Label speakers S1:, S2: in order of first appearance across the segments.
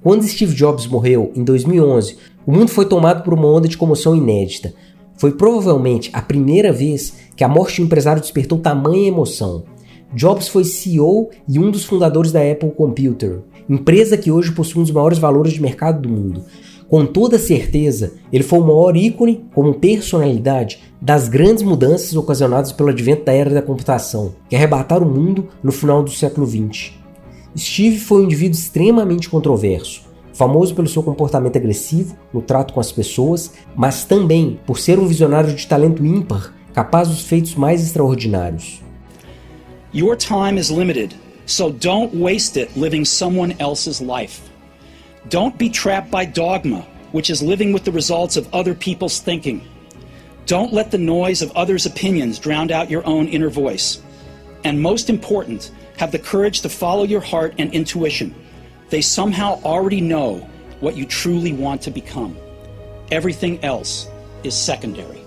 S1: Quando Steve Jobs morreu, em 2011, o mundo foi tomado por uma onda de comoção inédita. Foi provavelmente a primeira vez que a morte de um empresário despertou tamanha emoção. Jobs foi CEO e um dos fundadores da Apple Computer, empresa que hoje possui um dos maiores valores de mercado do mundo. Com toda certeza, ele foi o maior ícone, como personalidade, das grandes mudanças ocasionadas pelo advento da era da computação, que arrebataram o mundo no final do século XX. Steve foi um indivíduo extremamente controverso, famoso pelo seu comportamento agressivo no trato com as pessoas, mas também por ser um visionário de talento ímpar, capaz dos feitos mais extraordinários.
S2: Your time is limited, so don't waste it living someone else's life. Don't be trapped by dogma, which is living with the results of other people's thinking. Don't let the noise of others' opinions drown out your own inner voice. And most important, have the courage to follow your heart and intuition. They somehow already know what you truly want to become. Everything else is secondary.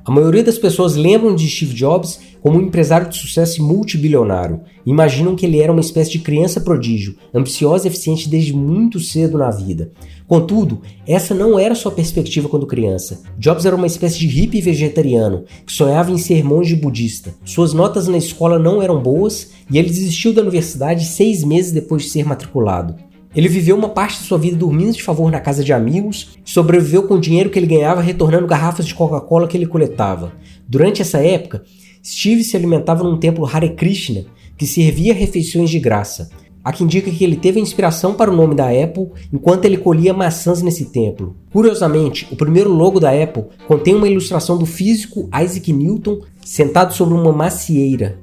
S1: A maioria das pessoas lembram de Steve Jobs como um empresário de sucesso multibilionário e imaginam que ele era uma espécie de criança prodígio, ambiciosa e eficiente desde muito cedo na vida. Contudo, essa não era sua perspectiva quando criança. Jobs era uma espécie de hippie vegetariano que sonhava em ser monge budista. Suas notas na escola não eram boas e ele desistiu da universidade 6 meses depois de ser matriculado. Ele viveu uma parte de sua vida dormindo de favor na casa de amigos e sobreviveu com o dinheiro que ele ganhava retornando garrafas de Coca-Cola que ele coletava. Durante essa época, Steve se alimentava num templo Hare Krishna que servia refeições de graça. Há quem diga que ele teve a inspiração para o nome da Apple enquanto ele colhia maçãs nesse templo. Curiosamente, o primeiro logo da Apple contém uma ilustração do físico Isaac Newton sentado sobre uma macieira.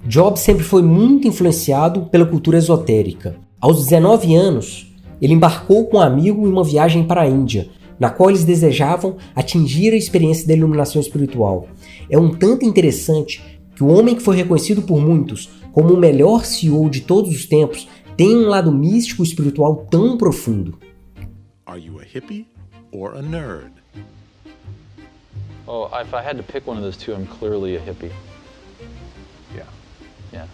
S1: Jobs sempre foi muito influenciado pela cultura esotérica. Aos 19 anos, ele embarcou com um amigo em uma viagem para a Índia, na qual eles desejavam atingir a experiência da iluminação espiritual. É um tanto interessante que o homem que foi reconhecido por muitos como o melhor CEO de todos os tempos tem um lado místico e espiritual tão profundo.
S3: Are you a hippie or a nerd?
S4: Oh, if I had to pick one of those two, I'm clearly a hippie.
S3: Yeah.
S4: Yeah.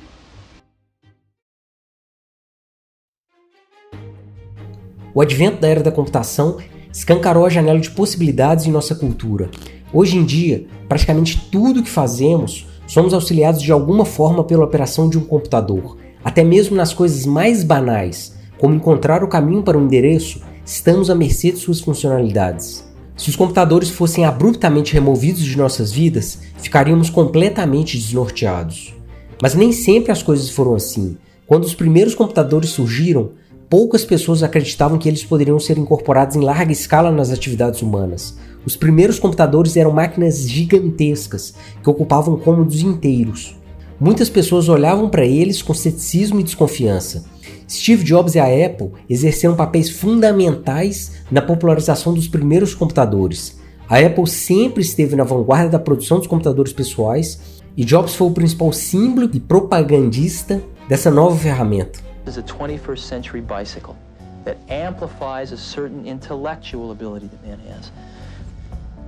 S1: O advento da era da computação escancarou a janela de possibilidades em nossa cultura. Hoje em dia, praticamente tudo que fazemos, somos auxiliados de alguma forma pela operação de um computador. Até mesmo nas coisas mais banais, como encontrar o caminho para um endereço, estamos à mercê de suas funcionalidades. Se os computadores fossem abruptamente removidos de nossas vidas, ficaríamos completamente desnorteados. Mas nem sempre as coisas foram assim. Quando os primeiros computadores surgiram, poucas pessoas acreditavam que eles poderiam ser incorporados em larga escala nas atividades humanas. Os primeiros computadores eram máquinas gigantescas, que ocupavam cômodos inteiros. Muitas pessoas olhavam para eles com ceticismo e desconfiança. Steve Jobs e a Apple exerceram papéis fundamentais na popularização dos primeiros computadores. A Apple sempre esteve na vanguarda da produção dos computadores pessoais e Jobs foi o principal símbolo e propagandista dessa nova ferramenta.
S5: Is a 21st century bicycle that amplifies a certain intellectual ability that man has.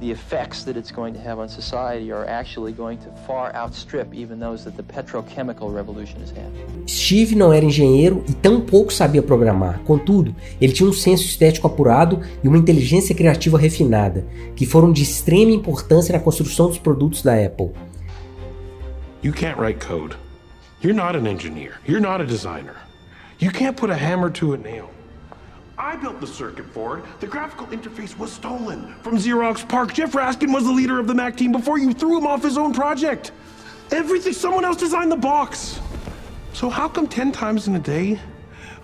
S5: The effects that it's going to have on society are actually going to far outstrip even those that the petrochemical revolution has had.
S1: Steve não era engenheiro e tampouco sabia programar. Contudo, ele tinha um senso estético apurado e uma inteligência criativa refinada, que foram de extrema importância na construção dos produtos da Apple.
S3: You can't write code. You're not an engineer. You're not a designer. You can't put a hammer to a nail. I built the circuit board. The graphical interface was stolen from Xerox PARC. Jeff Raskin was the leader of the Mac team before you threw him off his own project. Everything, someone else designed the box. So how come 10 times in a day,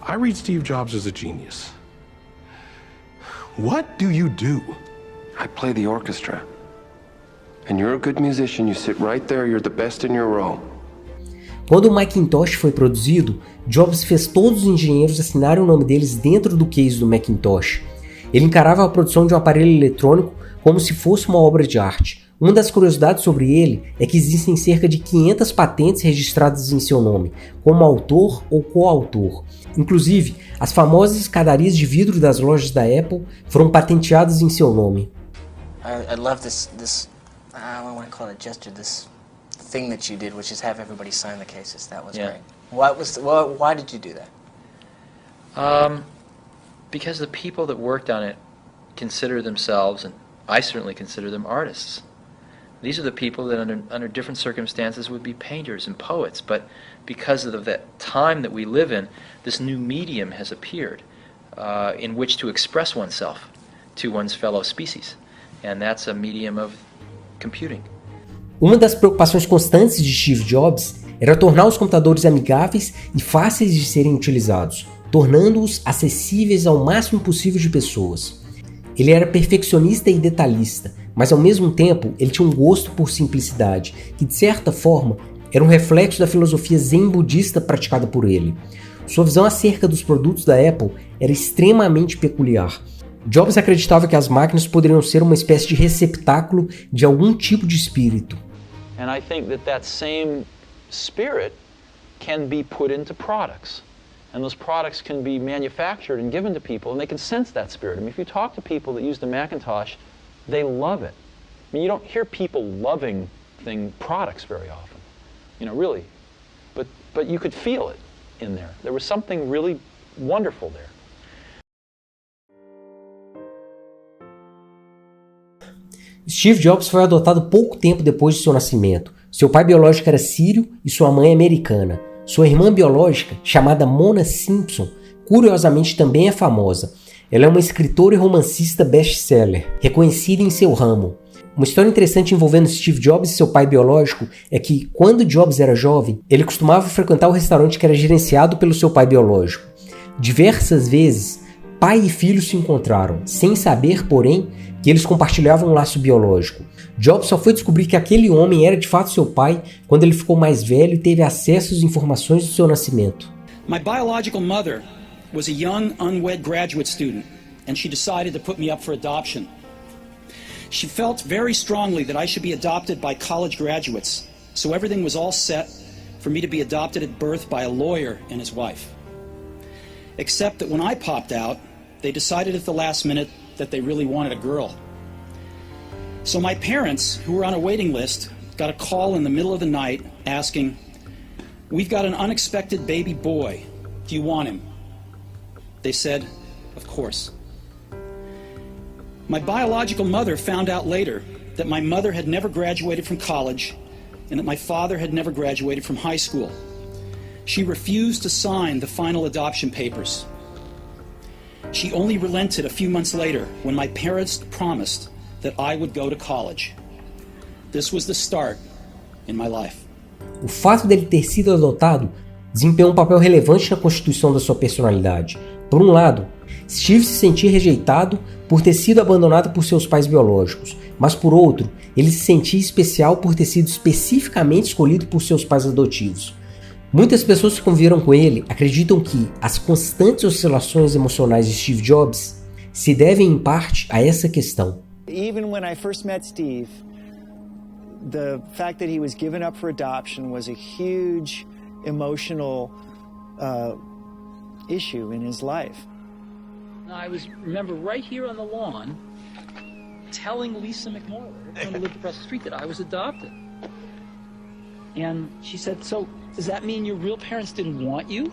S3: I read Steve Jobs as a genius? What do you do?
S6: I play the orchestra. And you're a good musician. You sit right there. You're the best in your row.
S1: Quando o Macintosh foi produzido, Jobs fez todos os engenheiros assinarem o nome deles dentro do case do Macintosh. Ele encarava a produção de um aparelho eletrônico como se fosse uma obra de arte. Uma das curiosidades sobre ele é que existem cerca de 500 patentes registradas em seu nome, como autor ou coautor. Inclusive, as famosas escadarias de vidro das lojas da Apple foram patenteadas em seu nome.
S7: I love this call it a gesture, this thing that you did, which is have everybody sign the cases. That was
S5: Yeah.
S7: great. Why did you do that?
S5: Because the people that worked on it consider themselves, and I certainly consider them, artists. These are the people that under different circumstances would be painters and poets, but because of the time that we live in, this new medium has appeared in which to express oneself to one's fellow species, and that's a medium of computing.
S1: Uma das preocupações constantes de Steve Jobs era tornar os computadores amigáveis e fáceis de serem utilizados, tornando-os acessíveis ao máximo possível de pessoas. Ele era perfeccionista e detalhista, mas ao mesmo tempo ele tinha um gosto por simplicidade, que de certa forma era um reflexo da filosofia zen budista praticada por ele. Sua visão acerca dos produtos da Apple era extremamente peculiar. Jobs acreditava que as máquinas poderiam ser uma espécie de receptáculo de algum tipo de espírito.
S4: And I think that same spirit can be put into products. And those products can be manufactured and given to people, and they can sense that spirit. I mean, if you talk to people that use the Macintosh, they love it. I mean, you don't hear people loving products very often, really. But you could feel it in there. There was something really wonderful there.
S1: Steve Jobs foi adotado pouco tempo depois de seu nascimento. Seu pai biológico era sírio e sua mãe americana. Sua irmã biológica, chamada Mona Simpson, curiosamente também é famosa. Ela é uma escritora e romancista best-seller, reconhecida em seu ramo. Uma história interessante envolvendo Steve Jobs e seu pai biológico é que, quando Jobs era jovem, ele costumava frequentar o restaurante que era gerenciado pelo seu pai biológico. Diversas vezes, pai e filho se encontraram, sem saber, porém, que eles compartilhavam um laço biológico. Jobs só foi descobrir que aquele homem era de fato seu pai quando ele ficou mais velho e teve acesso às informações do seu nascimento.
S2: My biological mother was a young, unwed graduate student, and she decided to put me up for adoption. She felt very strongly that I should be adopted by college graduates, so everything was all set for me to be adopted at birth by a lawyer and his wife. Except that when I popped out, they decided at the last minute that they really wanted a girl. So my parents, who were on a waiting list, got a call in the middle of the night asking, "We've got an unexpected baby boy. Do you want him?" They said, "Of course." My biological mother found out later that my mother had never graduated from college and that my father had never graduated from high school. She refused to sign the final adoption papers. She only relented a few months later when my parents promised that I would go to college. This was the start in my life.
S1: O fato dele ter sido adotado desempenhou um papel relevante na constituição da sua personalidade. Por um lado, Steve se sentia rejeitado por ter sido abandonado por seus pais biológicos, mas por outro, ele se sentia especial por ter sido especificamente escolhido por seus pais adotivos. Muitas pessoas que conviveram com ele acreditam que as constantes oscilações emocionais de Steve Jobs se devem em parte a essa questão.
S8: Even when I first met Steve, the fact that he was given up for adoption was a huge emotional issue in his life.
S2: I remember right here on the lawn telling Lisa McMorrow, who lived across the street, that I was adopted. And she said, "So does that mean your real parents didn't want you?"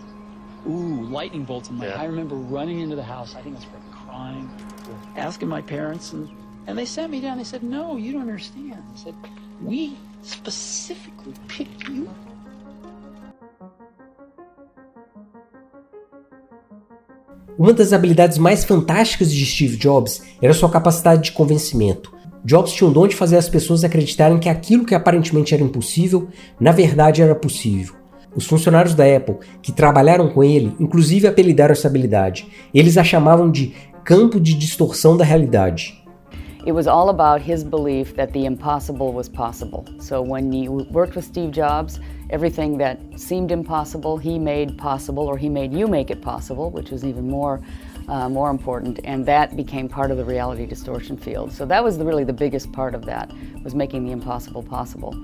S2: Ooh, lightning bolts in my eye. I remember running into the house. I think I was crying, asking my parents, and they sat me down. They said, "No, you don't understand." They said, "We specifically picked you."
S1: Uma das habilidades mais fantásticas de Steve Jobs era sua capacidade de convencimento. Jobs tinha o dom de fazer as pessoas acreditarem que aquilo que aparentemente era impossível, na verdade era possível. Os funcionários da Apple que trabalharam com ele, inclusive apelidaram essa habilidade. Eles a chamavam de campo de distorção da realidade.
S9: It was all about his belief that the impossible was possible. So when you worked with Steve Jobs, everything that seemed impossible, he made possible, or he made you make it possible, which was even more important, and that became part of the reality distortion field. So that was really the biggest part of that, was making the impossible possible.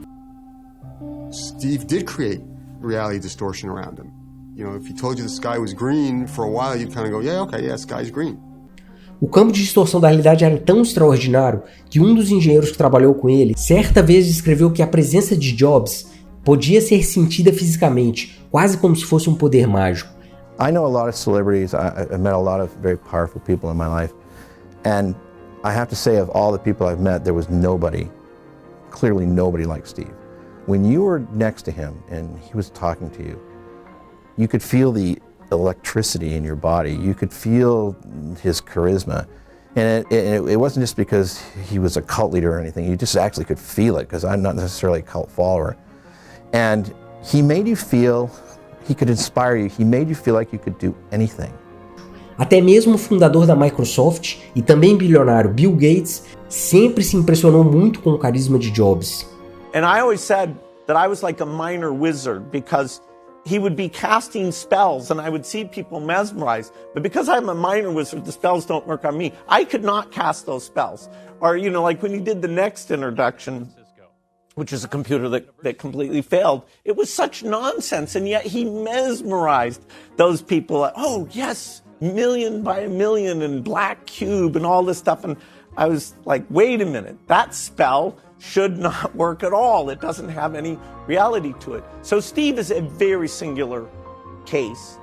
S10: Steve did create reality distortion around him. You know, if he told you the sky was green, for a while you'd kind of go, yeah, okay, yeah, sky's green.
S1: O campo de distorção da realidade era tão extraordinário que um dos engenheiros que trabalhou com ele certa vez descreveu que a presença de Jobs podia ser sentida fisicamente, quase como se fosse um poder mágico.
S11: I know a lot of celebrities. I've met a lot of very powerful people in my life, and I have to say, of all the people I've met, there was nobody, clearly nobody like Steve. When you were next to him and he was talking to you, you could feel the electricity in your body. You could feel his charisma. And it wasn't just because he was a cult leader or anything. You just actually could feel it, because I'm not necessarily a cult follower. And he made you feel, he could inspire you. He made you feel like you could do anything.
S1: Até mesmo o fundador da Microsoft e também bilionário Bill Gates sempre se impressionou muito com o carisma de Jobs.
S12: And I always said that I was like a minor wizard, because he would be casting spells and I would see people mesmerized. But because I'm a minor wizard, the spells don't work on me. I could not cast those spells. Or, you know, like when he did the Next introduction, which is a computer that completely failed, it was such nonsense, and yet he mesmerized those people. Oh, yes, million by a million and black cube and all this stuff. And I was like, wait a minute, that spell should not work at all. It doesn't have any reality to it. So Steve is a very singular case.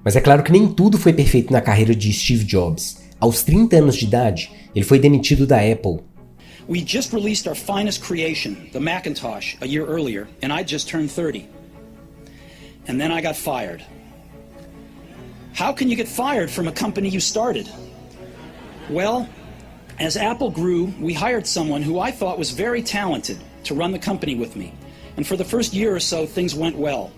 S1: Mas é claro que nem tudo foi perfeito na carreira de Steve Jobs. Aos 30 anos de idade, ele foi demitido da Apple.
S2: We just released our finest creation, the Macintosh, a year earlier, and I just turned 30. And then I got fired. How can you get fired from a company you started? Well, as Apple grew, we hired someone who I thought was very talented to run the company with me. And for the first year or so, things went well.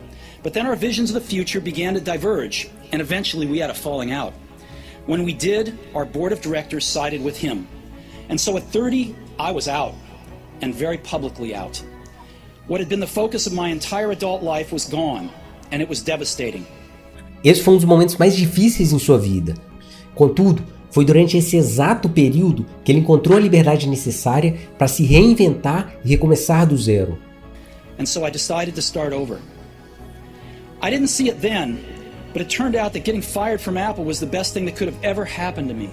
S2: But then our visions of the future began to diverge, and eventually we had a falling out. When we did, our board of directors sided with him. And so at 30, I was out, and very publicly out. What had been the focus of my entire adult life was gone, and it was devastating.
S1: Esse foi um dos momentos mais difíceis em sua vida. Contudo, foi durante esse exato período que ele encontrou a liberdade necessária para se reinventar e recomeçar do zero.
S2: And so I decided to start over. I didn't see it then, but it turned out that getting fired from Apple was the best thing that could have ever happened to me.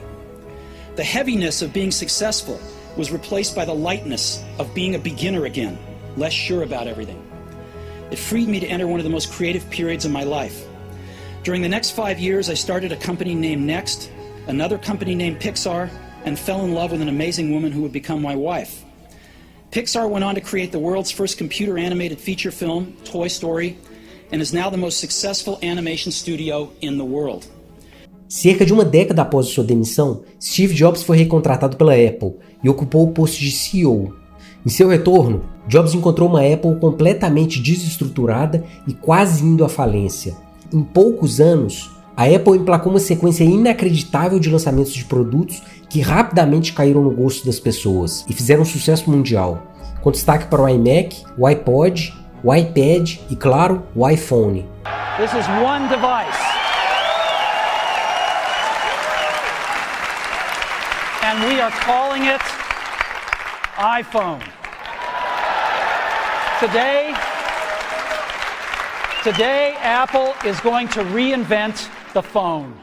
S2: The heaviness of being successful was replaced by the lightness of being a beginner again, less sure about everything. It freed me to enter one of the most creative periods of my life. During the next 5 years, I started a company named Next, another company named Pixar, and fell in love with an amazing woman who would become my wife. Pixar went on to create the world's first computer animated feature film, Toy Story, and is now the most successful animation studio in the world.
S1: Cerca de uma década após sua demissão, Steve Jobs foi recontratado pela Apple e ocupou o posto de CEO. Em seu retorno, Jobs encontrou uma Apple completamente desestruturada e quase indo à falência. Em poucos anos, a Apple emplacou uma sequência inacreditável de lançamentos de produtos que rapidamente caíram no gosto das pessoas e fizeram um sucesso mundial, com destaque para o iMac, o iPod, o iPad e, claro, o iPhone.
S2: This is one device. And we are calling it iPhone. Today, Apple is going to reinvent the phone.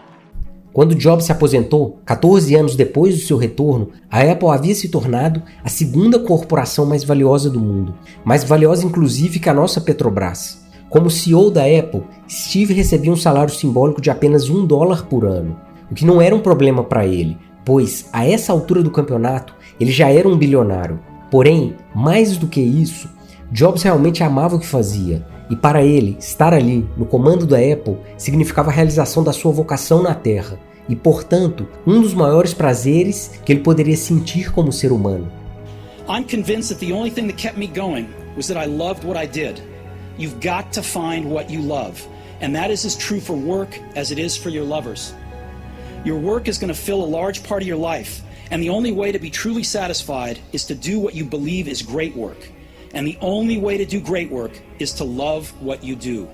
S1: Quando Jobs se aposentou, 14 anos depois do seu retorno, a Apple havia se tornado a segunda corporação mais valiosa do mundo, mais valiosa inclusive que a nossa Petrobras. Como CEO da Apple, Steve recebia um salário simbólico de apenas $1 por ano, o que não era um problema para ele, pois, a essa altura do campeonato, ele já era um bilionário. Porém, mais do que isso, Jobs realmente amava o que fazia, e para ele, estar ali, no comando da Apple, significava a realização da sua vocação na Terra, e, portanto, um dos maiores prazeres que ele poderia sentir como ser humano.
S2: I'm convinced that the only thing that kept me going was that I loved what I did. You've got to find what you love, and that is as true for work as it is for your lovers. Your work is going to fill a large part of your life, and the only way to be truly satisfied is to do what you believe is great work. And the only way to do great work is to love what you do.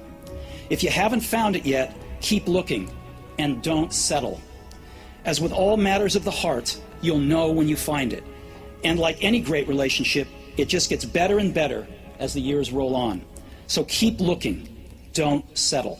S2: If you haven't found it yet, keep looking and don't settle. As with all matters of the heart, you'll know when you find it. And like any great relationship, it just gets better and better as the years roll on. So keep looking, don't settle.